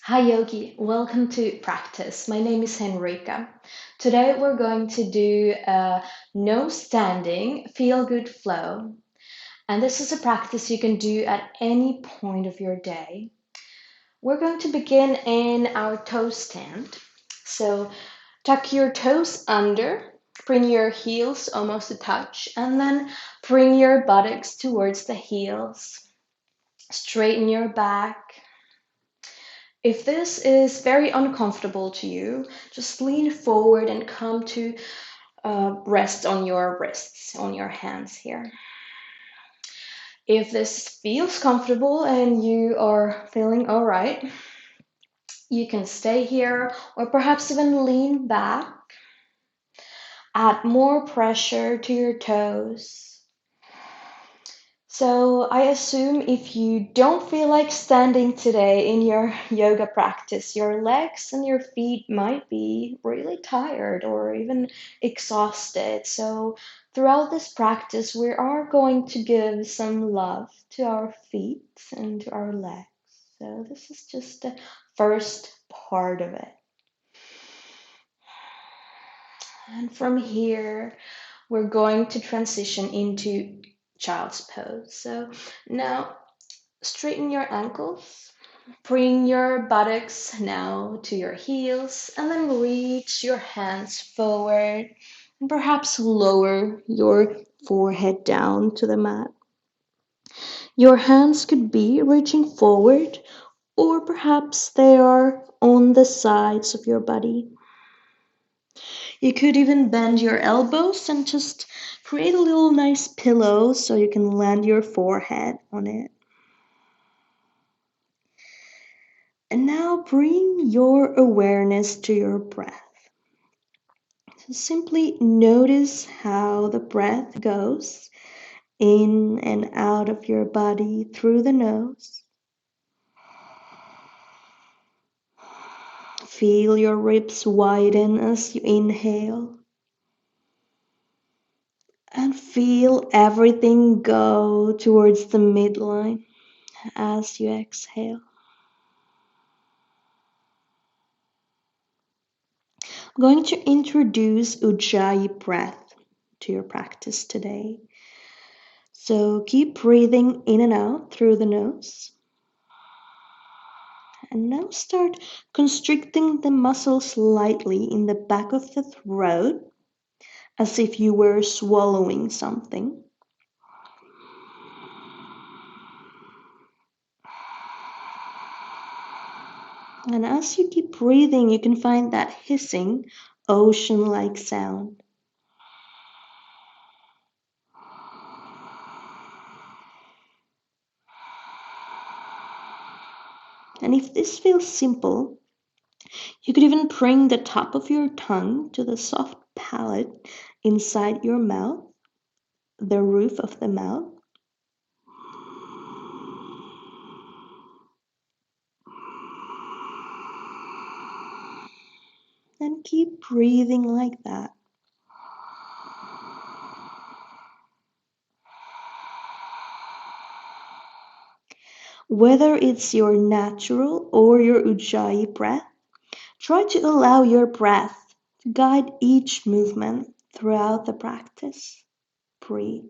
Hi Yogi, welcome to practice. My name is Henrika. Today we're going to do a no standing feel good flow. And this is a practice you can do at any point of your day. We're going to begin in our toe stand. So tuck your toes under, bring your heels almost to touch, and then bring your buttocks towards the heels. Straighten your back. If this is very uncomfortable to you, just lean forward and come to rest on your wrists, on your hands here. If this feels comfortable and you are feeling all right, you can stay here or perhaps even lean back. Add more pressure to your toes. So I assume if you don't feel like standing today in your yoga practice, your legs and your feet might be really tired or even exhausted. So throughout this practice, we are going to give some love to our feet and to our legs. So this is just the first part of it. And from here, we're going to transition into child's pose. So now straighten your ankles, bring your buttocks now to your heels, and then reach your hands forward and perhaps lower your forehead down to the mat. Your hands could be reaching forward, or perhaps they are on the sides of your body. You could even bend your elbows and just create a little nice pillow so you can land your forehead on it. And now bring your awareness to your breath. So simply notice how the breath goes in and out of your body through the nose. Feel your ribs widen as you inhale. And feel everything go towards the midline as you exhale. I'm going to introduce Ujjayi breath to your practice today. So keep breathing in and out through the nose. And now start constricting the muscles lightly in the back of the throat as if you were swallowing something. And as you keep breathing, you can find that hissing, ocean-like sound. And if this feels simple, you could even bring the top of your tongue to the soft palate inside your mouth, the roof of the mouth. And keep breathing like that. Whether it's your natural or your Ujjayi breath, try to allow your breath to guide each movement throughout the practice. Breathe.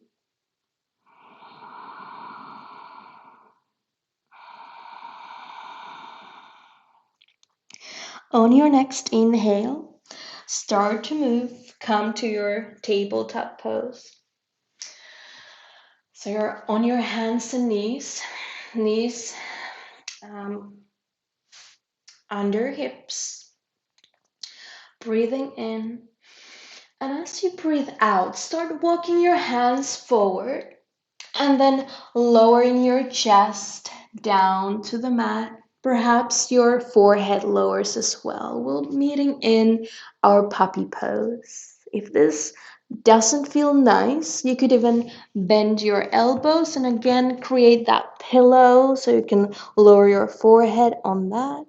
On your next inhale, start to move, come to your tabletop pose. So you're on your hands and knees under hips, breathing in. And as you breathe out, start walking your hands forward and then lowering your chest down to the mat. Perhaps your forehead lowers as well. We're meeting in our puppy pose. If this doesn't feel nice, you could even bend your elbows and again create that pillow so you can lower your forehead on that.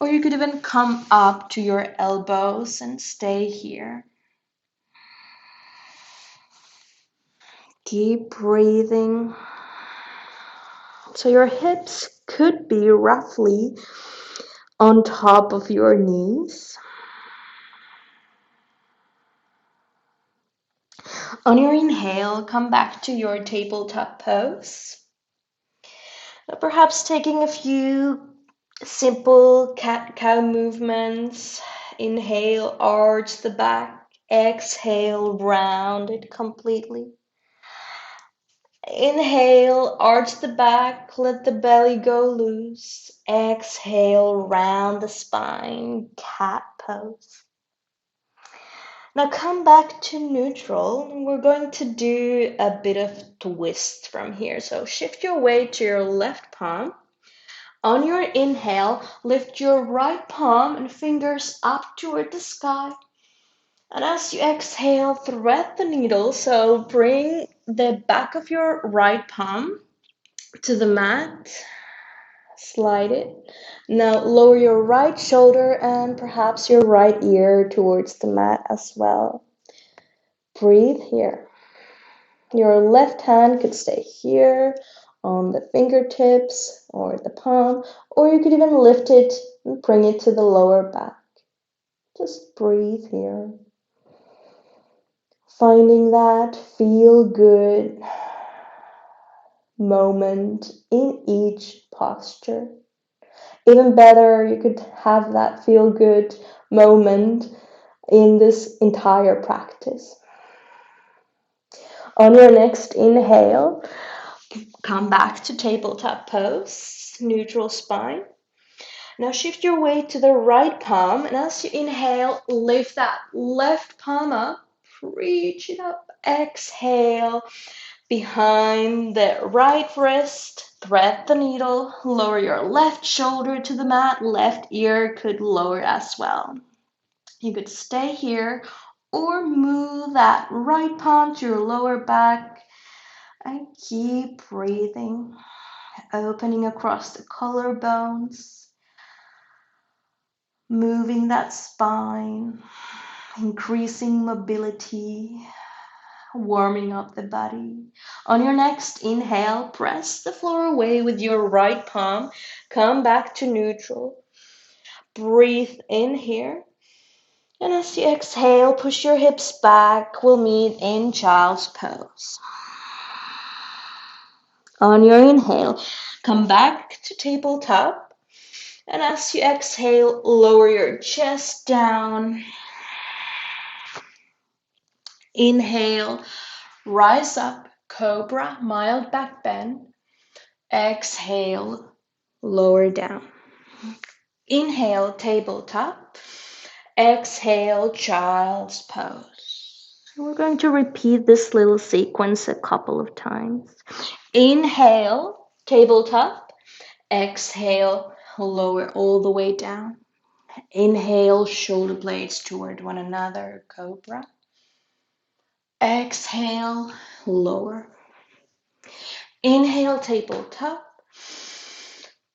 Or you could even come up to your elbows and stay here. Keep breathing. So your hips could be roughly on top of your knees. On your inhale, come back to your tabletop pose. Now, perhaps taking a few simple cat-cow movements. Inhale, arch the back. Exhale, round it completely. Inhale, arch the back, let the belly go loose. Exhale, round the spine, cat pose. Now come back to neutral, and we're going to do a bit of twist from here. So shift your weight to your left palm. On your inhale, lift your right palm and fingers up toward the sky. And as you exhale, thread the needle. So bring the back of your right palm to the mat. Slide it. Now lower your right shoulder and perhaps your right ear towards the mat as well. Breathe here. Your left hand could stay here on the fingertips or the palm, or you could even lift it and bring it to the lower back. Just breathe here. Finding that feel good moment in each posture. Even better, you could have that feel good moment in this entire practice. On your next inhale, come back to tabletop pose, neutral spine. Now shift your weight to the right palm, and as you inhale, lift that left palm up, reach it up, exhale, behind the right wrist, thread the needle, lower your left shoulder to the mat, left ear could lower as well. You could stay here or move that right palm to your lower back and keep breathing, opening across the collarbones, moving that spine, increasing mobility, warming up the body. On your next inhale, press the floor away with your right palm. Come back to neutral. Breathe in here. And as you exhale, push your hips back. We'll meet in child's pose. On your inhale, come back to tabletop. And as you exhale, lower your chest down. Inhale, rise up, cobra, mild back bend. Exhale, lower down. Inhale, tabletop. Exhale, child's pose. We're going to repeat this little sequence a couple of times. Inhale, tabletop. Exhale, lower all the way down. Inhale, shoulder blades toward one another, cobra. Exhale, lower. Inhale, tabletop.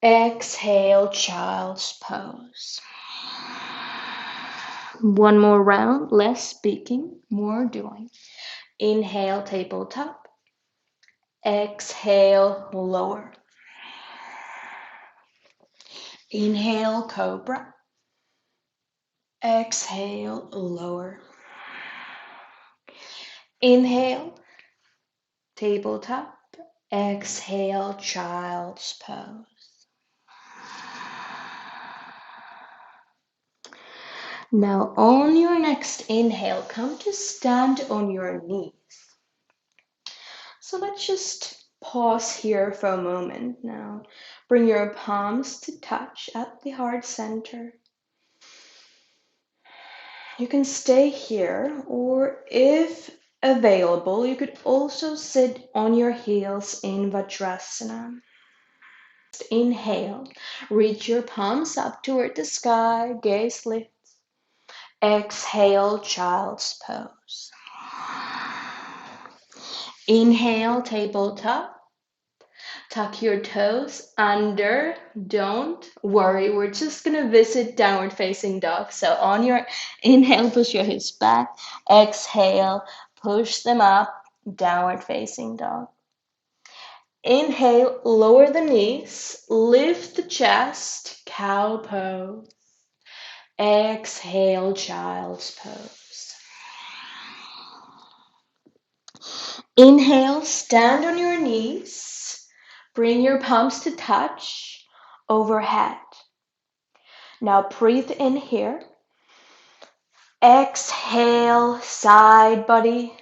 Exhale, child's pose. One more round, less speaking, more doing. Inhale, tabletop. Exhale, lower. Inhale, cobra. Exhale, lower. Inhale, tabletop. Exhale, child's pose. Now on your next inhale, come to stand on your knees. So let's just pause here for a moment now. Bring your palms to touch at the heart center. You can stay here, or if available, you could also sit on your heels in Vajrasana. Inhale, reach your palms up toward the sky, gaze lifts. Exhale, child's pose. Inhale, tabletop. Tuck your toes under. Don't worry, we're just gonna visit downward facing dog. So on your inhale, push your hips back. Exhale, push them up, downward facing dog. Inhale, lower the knees, lift the chest, cow pose. Exhale, child's pose. Inhale, stand on your knees. Bring your palms to touch overhead. Now breathe in here. Exhale, side body,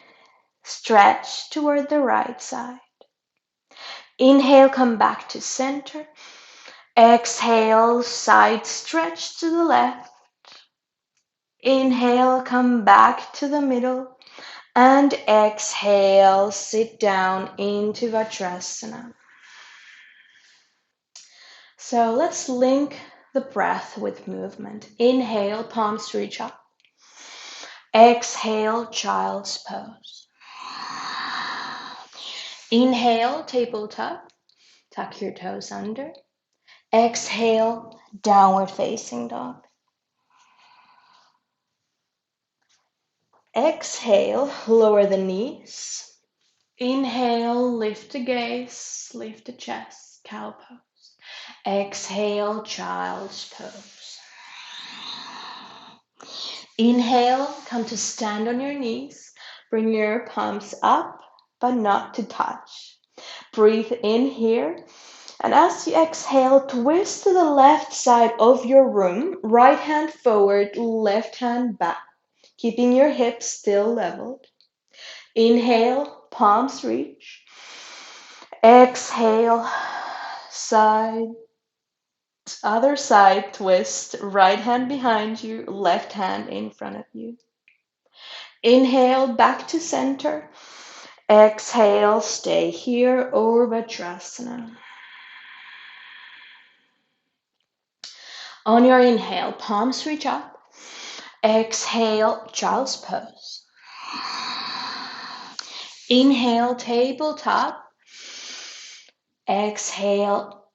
stretch toward the right side. Inhale, come back to center. Exhale, side stretch to the left. Inhale, come back to the middle. And exhale, sit down into Vajrasana. So let's link the breath with movement. Inhale, palms reach up. Exhale, child's pose. Inhale, tabletop. Tuck your toes under. Exhale, downward facing dog. Exhale, lower the knees. Inhale, lift the gaze, lift the chest, cow pose. Exhale, child's pose. Inhale, come to stand on your knees. Bring your palms up, but not to touch. Breathe in here. And as you exhale, twist to the left side of your room. Right hand forward, left hand back. Keeping your hips still leveled. Inhale, palms reach. Exhale, other side twist. Right hand behind you, left hand in front of you. Inhale, back to center. Exhale, stay here, or Vajrasana. On your inhale, palms reach up. Exhale, child's pose. Inhale, tabletop. Exhale,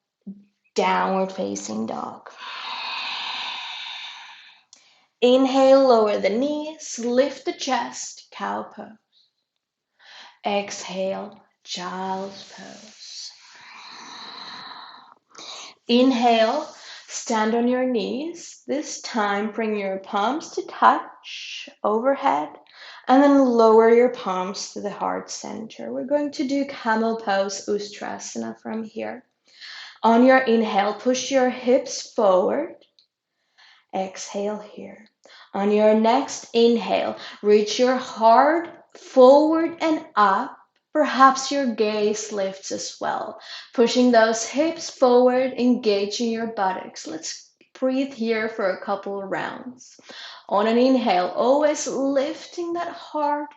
downward facing dog. Inhale, lower the knees, lift the chest, cow pose. Exhale, child's pose. Inhale, stand on your knees. This time, bring your palms to touch overhead and then lower your palms to the heart center. We're going to do camel pose, Ustrasana from here. On your inhale, push your hips forward. Exhale here. On your next inhale, reach your heart forward and up. Perhaps your gaze lifts as well. Pushing those hips forward, engaging your buttocks. Let's breathe here for a couple of rounds. On an inhale, always lifting that heart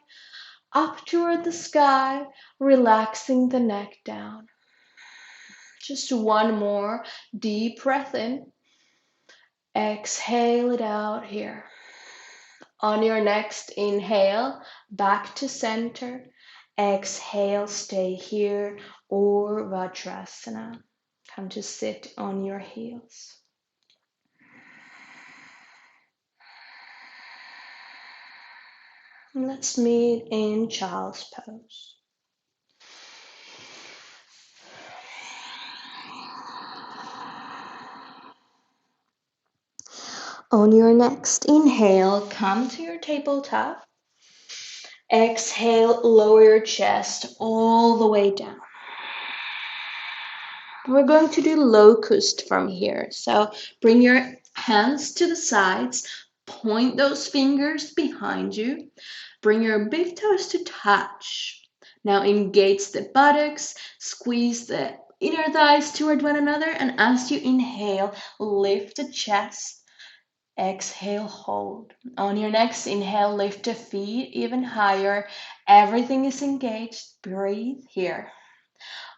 up toward the sky, relaxing the neck down. Just one more deep breath in. Exhale it out here. On your next inhale, back to center. Exhale, stay here, or Vajrasana. Come to sit on your heels. Let's meet in child's pose. On your next inhale, come to your tabletop. Exhale, lower your chest all the way down. We're going to do locust from here. So bring your hands to the sides, point those fingers behind you, bring your big toes to touch. Now engage the buttocks, squeeze the inner thighs toward one another, and as you inhale, lift the chest. Exhale, hold. On your next inhale, lift the feet even higher. Everything is engaged. Breathe here.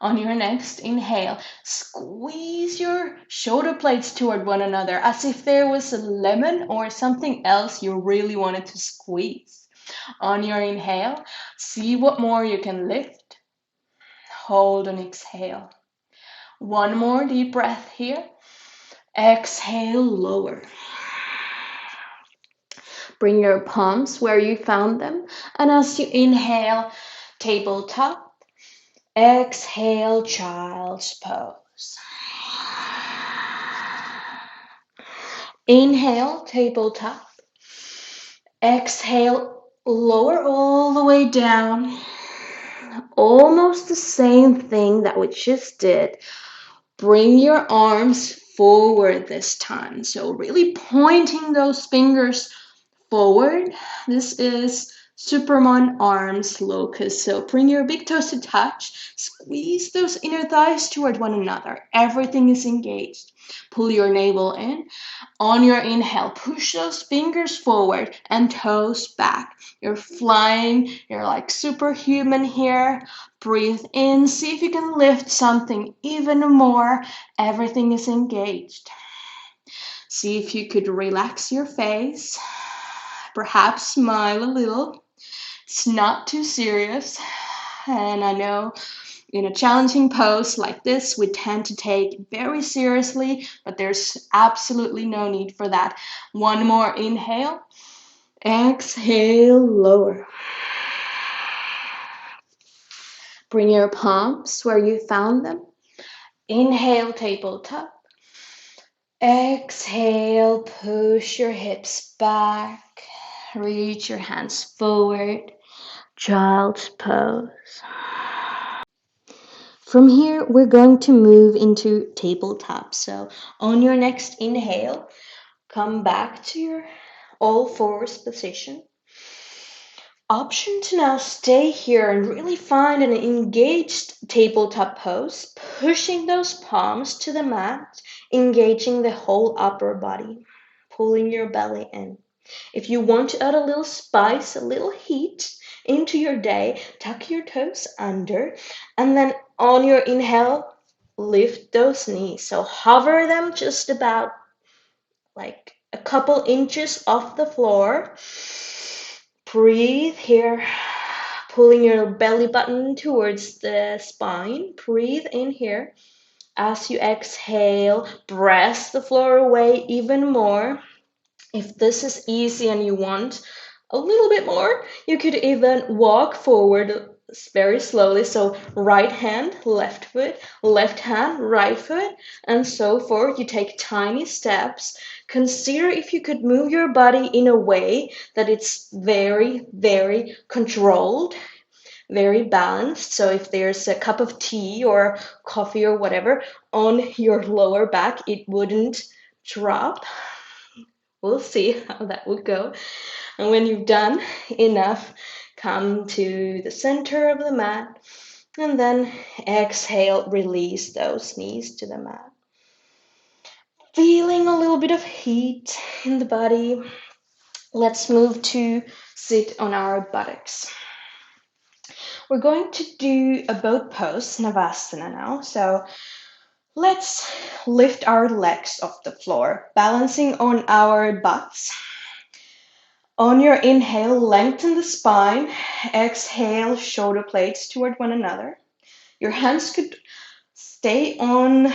On your next inhale, squeeze your shoulder blades toward one another as if there was a lemon or something else you really wanted to squeeze. On your inhale, see what more you can lift. Hold and exhale. One more deep breath here. Exhale, lower. Bring your palms where you found them, and as you inhale, tabletop. Exhale, child's pose. Inhale, tabletop. Exhale, lower all the way down. Almost the same thing that we just did. Bring your arms forward this time. So really pointing those fingers forward. This is Superman arms locust. So bring your big toes to touch. Squeeze those inner thighs toward one another. Everything is engaged. Pull your navel in. On your inhale, push those fingers forward and toes back. You're flying. You're like superhuman here. Breathe in. See if you can lift something even more. Everything is engaged. See if you could relax your face. Perhaps smile a little. It's not too serious. And I know in a challenging pose like this, we tend to take very seriously, but there's absolutely no need for that. One more inhale. Exhale, lower. Bring your palms where you found them. Inhale, tabletop. Exhale, push your hips back. Reach your hands forward. Child's pose. From here, we're going to move into tabletop. So on your next inhale, come back to your all fours position. Option to now stay here and really find an engaged tabletop pose, pushing those palms to the mat, engaging the whole upper body, pulling your belly in. If you want to add a little spice, a little heat into your day, tuck your toes under, and then on your inhale, lift those knees. So hover them just about like a couple inches off the floor. Breathe here, pulling your belly button towards the spine. Breathe in here. As you exhale, press the floor away even more. If this is easy and you want a little bit more, you could even walk forward very slowly. So right hand, left foot, left hand, right foot, and so forth. You take tiny steps. Consider if you could move your body in a way that it's very, very controlled, very balanced. So if there's a cup of tea or coffee or whatever on your lower back, it wouldn't drop. We'll see how that would go. And when you've done enough, come to the center of the mat and then exhale, release those knees to the mat. Feeling a little bit of heat in the body. Let's move to sit on our buttocks. We're going to do a boat pose, Navasana now. So let's lift our legs off the floor, balancing on our butts. On your inhale, lengthen the spine. Exhale, shoulder blades toward one another. Your hands could stay on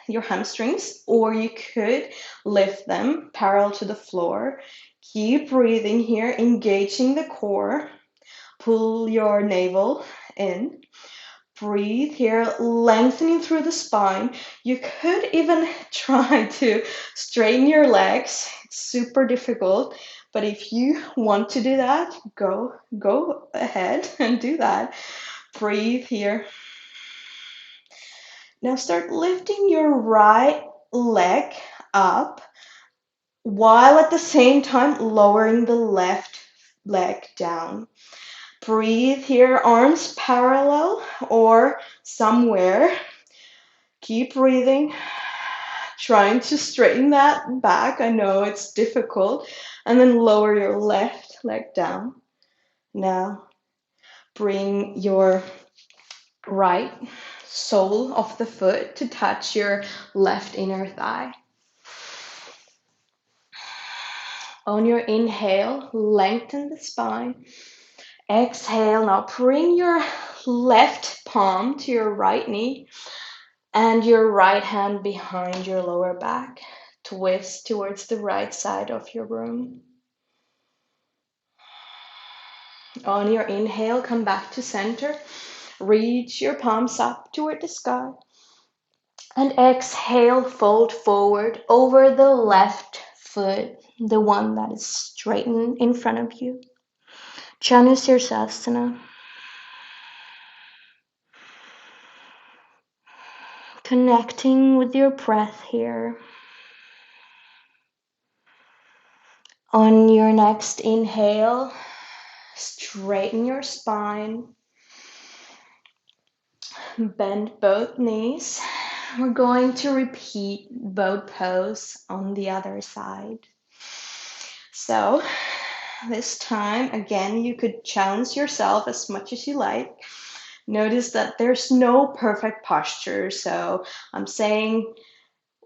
your hamstrings, or you could lift them parallel to the floor. Keep breathing here, engaging the core. Pull your navel in. Breathe here, lengthening through the spine. You could even try to straighten your legs. It's super difficult, but if you want to do that, go ahead and do that. Breathe here. Now start lifting your right leg up while at the same time lowering the left leg down. Breathe here, arms parallel or somewhere. Keep breathing, trying to straighten that back. I know it's difficult. And then lower your left leg down. Now, bring your right sole of the foot to touch your left inner thigh. On your inhale, lengthen the spine. Exhale, now bring your left palm to your right knee and your right hand behind your lower back. Twist towards the right side of your room. On your inhale, come back to center. Reach your palms up toward the sky. And exhale, fold forward over the left foot, the one that is straightened in front of you. Janusirsasana. Connecting with your breath here. On your next inhale, straighten your spine. Bend both knees. We're going to repeat both pose on the other side. So this time, again, you could challenge yourself as much as you like. Notice that there's no perfect posture. So I'm saying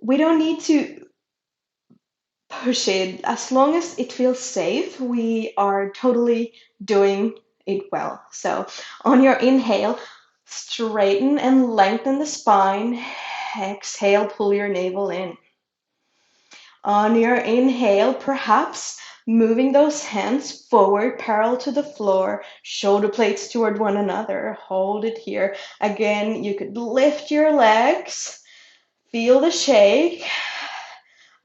we don't need to push it. As long as it feels safe, we are totally doing it well. So on your inhale, straighten and lengthen the spine. Exhale, pull your navel in. On your inhale, perhaps moving those hands forward, parallel to the floor, shoulder blades toward one another. Hold it here. Again, you could lift your legs, feel the shake.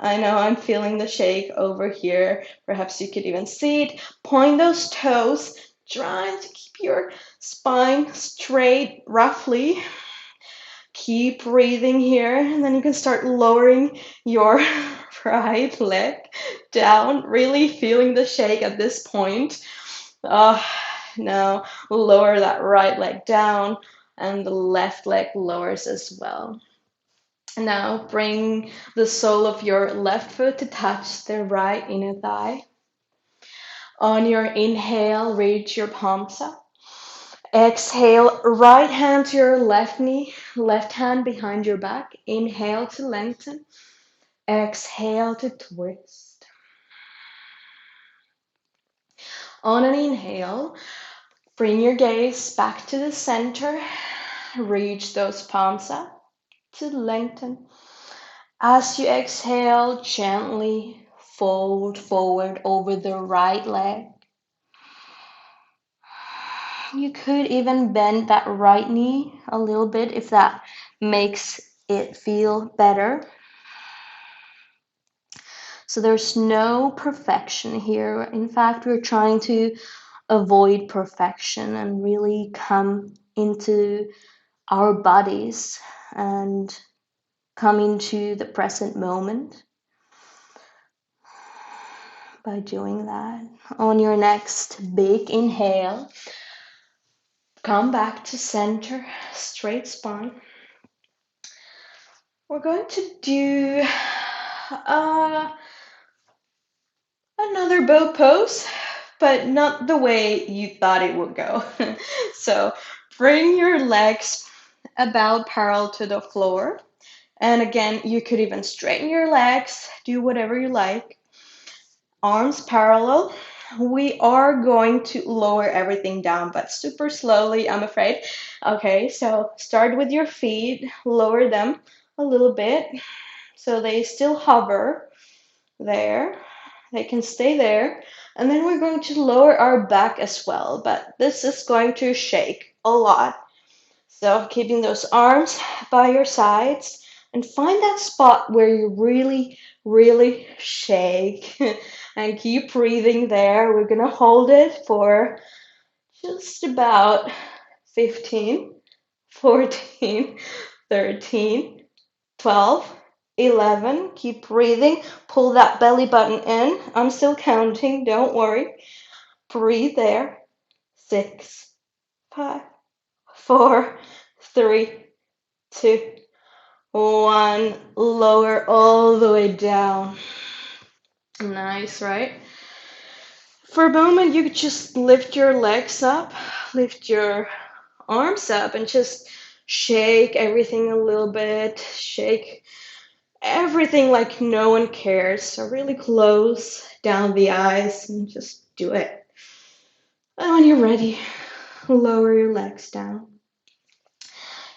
I know I'm feeling the shake over here. Perhaps you could even see it. Point those toes, trying to keep your spine straight, roughly. Keep breathing here, and then you can start lowering your right leg down, really feeling the shake at this point. Now lower that right leg down, and the left leg lowers as well. Now bring the sole of your left foot to touch the right inner thigh. On your inhale, reach your palms up. Exhale, right hand to your left knee, left hand behind your back. Inhale to lengthen. Exhale to twist. On an inhale, bring your gaze back to the center. Reach those palms up to lengthen. As you exhale, gently fold forward over the right leg. You could even bend that right knee a little bit if that makes it feel better. So there's no perfection here. In fact, we're trying to avoid perfection and really come into our bodies and come into the present moment by doing that. On your next big inhale, come back to center, straight spine. We're going to do another bow pose, but not the way you thought it would go. So bring your legs about parallel to the floor. And again, you could even straighten your legs, do whatever you like. Arms parallel. We are going to lower everything down, but super slowly, I'm afraid. Okay, so start with your feet, lower them a little bit so they still hover there. They can stay there. And then we're going to lower our back as well, but this is going to shake a lot. So keeping those arms by your sides and find that spot where you really, really shake and keep breathing there. We're going to hold it for just about 15, 14, 13, 12, 11. Keep breathing. Pull that belly button in. I'm still counting. Don't worry. Breathe there. 6, 5, 4, 3, 2, 1. Lower all the way down. Nice, right? For a moment, you could just lift your legs up, lift your arms up, and just shake everything a little bit. Shake everything like no one cares. So really close down the eyes and just do it. And when you're ready, lower your legs down.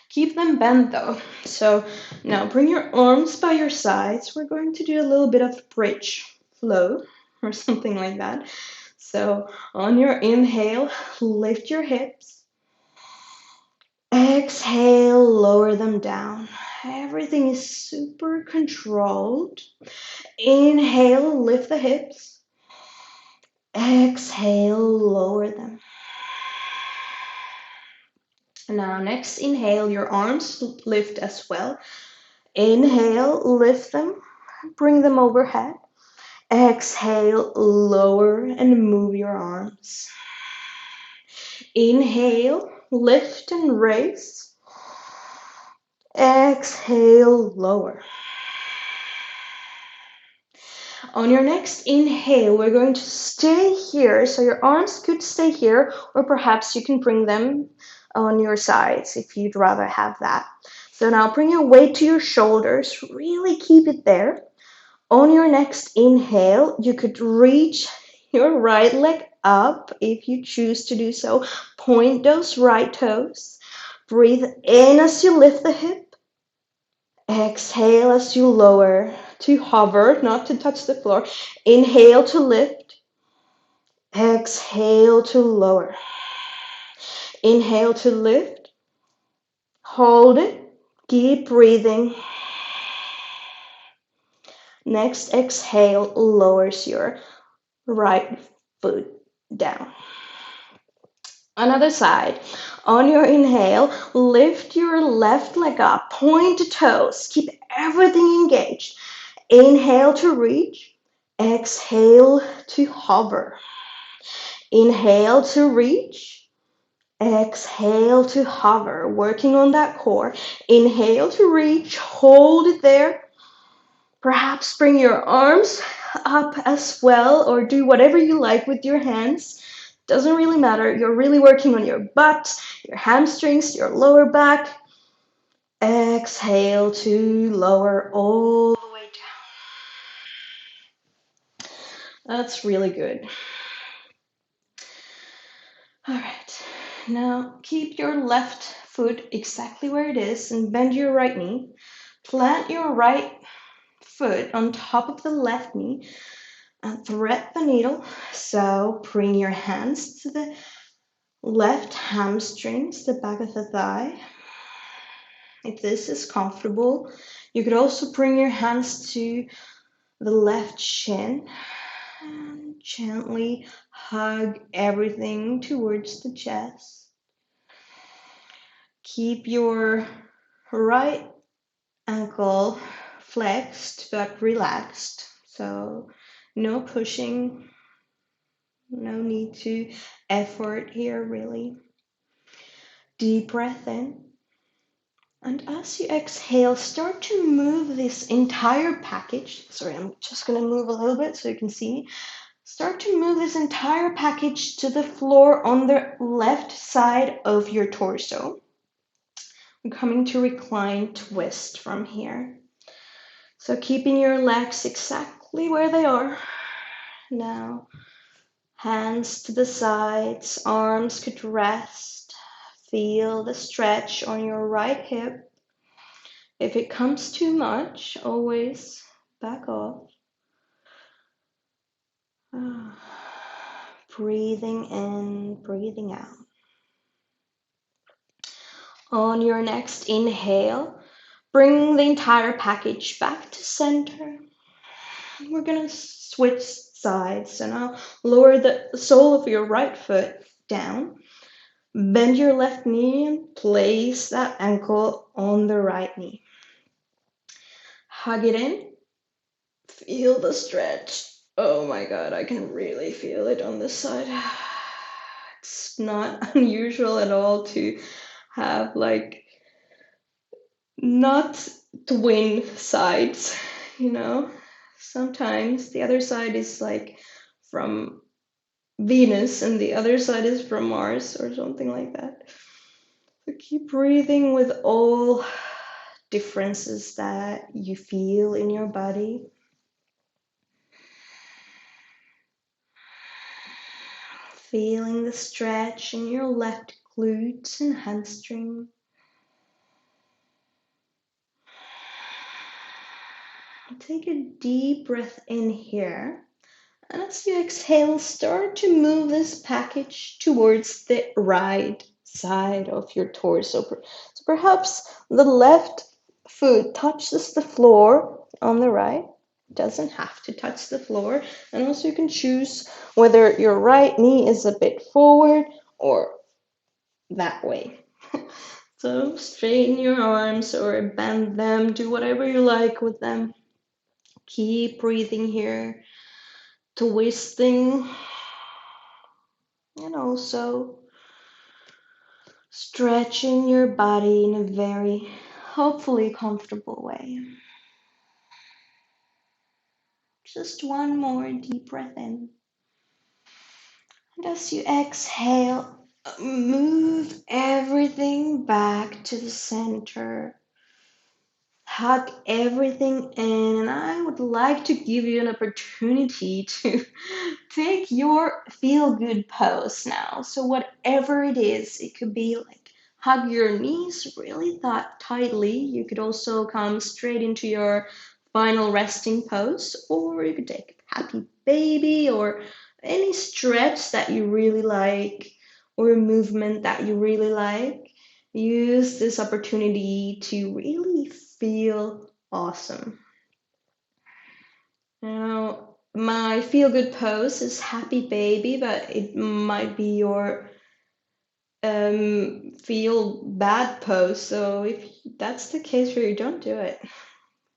Keep them bent though. So now bring your arms by your sides. We're going to do a little bit of bridge flow or something like that. So on your inhale, lift your hips. Exhale, lower them down. Everything is super controlled. Inhale, lift the hips. Exhale, lower them. Now, next inhale, your arms lift as well. Inhale, lift them, bring them overhead. Exhale, lower and move your arms. Inhale, lift and raise. Exhale, lower. On your next inhale, we're going to stay here. So your arms could stay here, or perhaps you can bring them on your sides if you'd rather have that. So now bring your weight to your shoulders. Really keep it there. On your next inhale, you could reach your right leg up if you choose to do so. Point those right toes. Breathe in as you lift the hip. Exhale as you lower to hover, not to touch the floor. Inhale to lift. Exhale to lower. Inhale to lift. Hold it. Keep breathing. Next exhale lowers your right foot down. Another side. On your inhale, lift your left leg up. Point the toes. Keep everything engaged. Inhale to reach. Exhale to hover. Inhale to reach. Exhale to hover. Working on that core. Inhale to reach. Hold it there. Perhaps bring your arms up as well, or do whatever you like with your hands. Doesn't really matter. You're really working on your butt, your hamstrings, your lower back. Exhale to lower all the way down. That's really good. All right. Now keep your left foot exactly where it is and bend your right knee. Plant your right foot on top of the left knee and thread the needle. So bring your hands to the left hamstrings, the back of the thigh. If this is comfortable, you could also bring your hands to the left shin and gently hug everything towards the chest. Keep your right ankle flexed but relaxed. So no pushing, no need to effort here really. Deep breath in. And as you exhale, start to move this entire package. Sorry, I'm just going to move a little bit so you can see. Start to move this entire package to the floor on the left side of your torso. I'm coming to recline twist from here. So keeping your legs exactly where they are. Now, hands to the sides, arms could rest. Feel the stretch on your right hip. If it comes too much, always back off. Breathing in, breathing out. On your next inhale, bring the entire package back to center. We're going to switch sides. So now lower the sole of your right foot down. Bend your left knee and place that ankle on the right knee. Hug it in. Feel the stretch. Oh my god, I can really feel it on this side. It's not unusual at all to have like not twin sides, you know. Sometimes the other side is like from Venus and the other side is from Mars or something like that. So keep breathing with all differences that you feel in your body. Feeling the stretch in your left glutes and hamstring. Take a deep breath in here. And as you exhale, start to move this package towards the right side of your torso. So perhaps the left foot touches the floor on the right. Doesn't have to touch the floor. And also you can choose whether your right knee is a bit forward or that way. So straighten your arms or bend them, do whatever you like with them. Keep breathing here, twisting, and also stretching your body in a very, hopefully, comfortable way. Just one more deep breath in. And as you exhale, move everything back to the center. Hug everything in, and I would like to give you an opportunity to take your feel good pose now. So, whatever it is, it could be like hug your knees really tightly. You could also come straight into your final resting pose, or you could take happy baby or any stretch that you really like or a movement that you really like. Use this opportunity to really feel awesome. Now, my feel good pose is happy baby, but it might be your feel bad pose. So if that's the case for you, don't do it.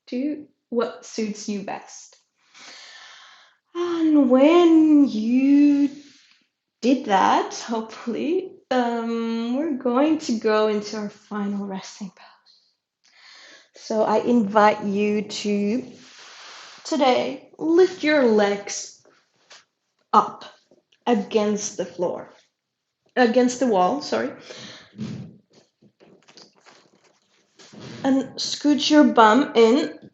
Do what suits you best. And when you did that, hopefully, we're going to go into our final resting pose. So I invite you to today lift your legs up against the floor, against the wall, sorry, and scoot your bum in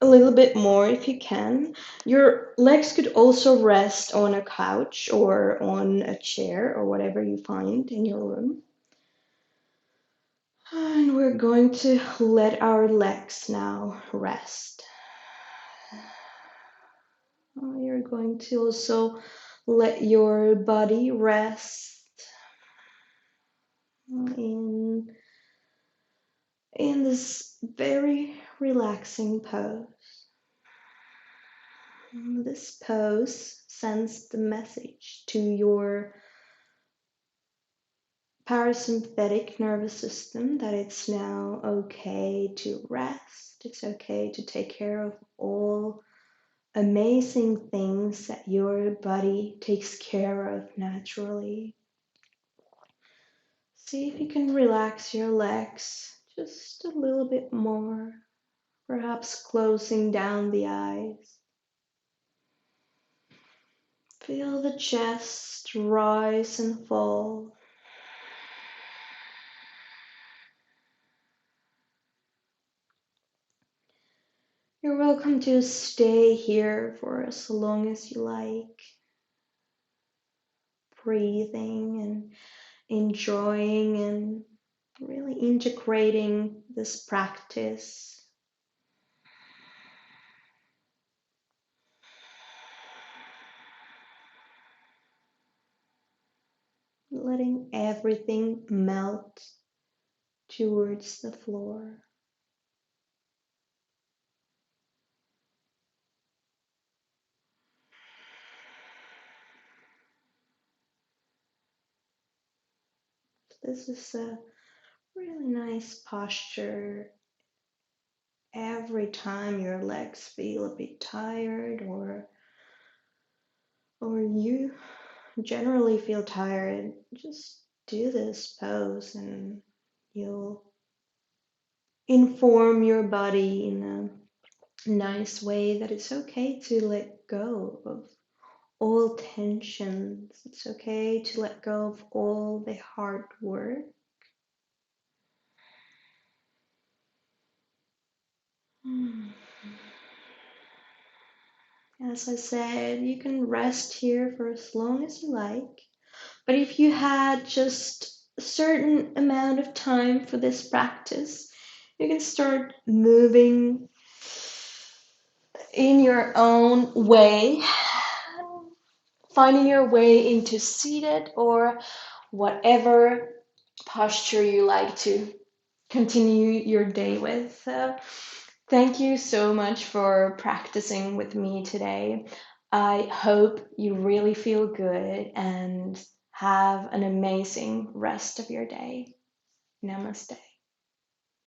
a little bit more if you can. Your legs could also rest on a couch or on a chair or whatever you find in your room. And we're going to let our legs now rest. You're going to also let your body rest in this very relaxing pose. This pose sends the message to your parasympathetic nervous system that it's now okay to rest. It's okay to take care of all amazing things that your body takes care of naturally. See if you can relax your legs just a little bit more, perhaps closing down the eyes. Feel the chest rise and fall. You're welcome to stay here for as long as you like, breathing and enjoying and really integrating this practice. Letting everything melt towards the floor. This is a really nice posture. Every time your legs feel a bit tired or you generally feel tired, just do this pose and you'll inform your body in a nice way that it's okay to let go of all tensions. It's okay to let go of all the hard work. As I said, you can rest here for as long as you like. But if you had just a certain amount of time for this practice, you can start moving in your own way, finding your way into seated or whatever posture you like to continue your day with. Thank you so much for practicing with me today. I hope you really feel good and have an amazing rest of your day. Namaste.